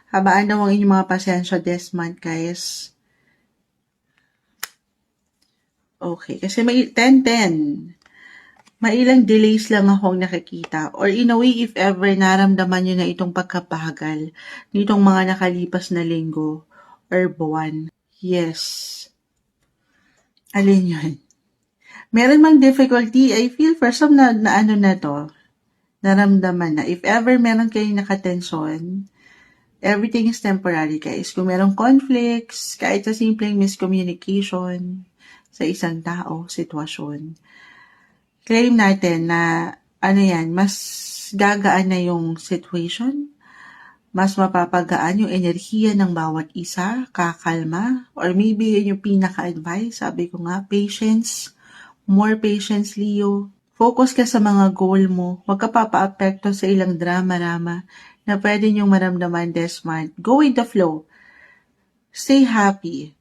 Habaan daw ang inyong mga pasensya this month, guys. Okay, kasi may 10-10. Mailang delays lang akong nakikita. Or in a way, if ever naramdaman nyo na itong pagkabagal nitong mga nakalipas na linggo or buwan. Yes. Alin yun? Meron mang difficulty, I feel for some na ano na to, naramdaman na. If ever meron kayong nakatensyon, everything is temporary, guys. Kung merong conflicts, kahit sa simpleng miscommunication sa isang tao, sitwasyon, claim natin na mas gagaan na yung situation, mas mapapagaan yung enerhiya ng bawat isa, kakalma, or maybe yun yung pinaka-advice, sabi ko nga, patience, more patience, Leo. Focus ka sa mga goal mo, huwag ka papaapekto sa ilang drama-rama na pwede niyong maramdaman this month. Go with the flow. Stay happy.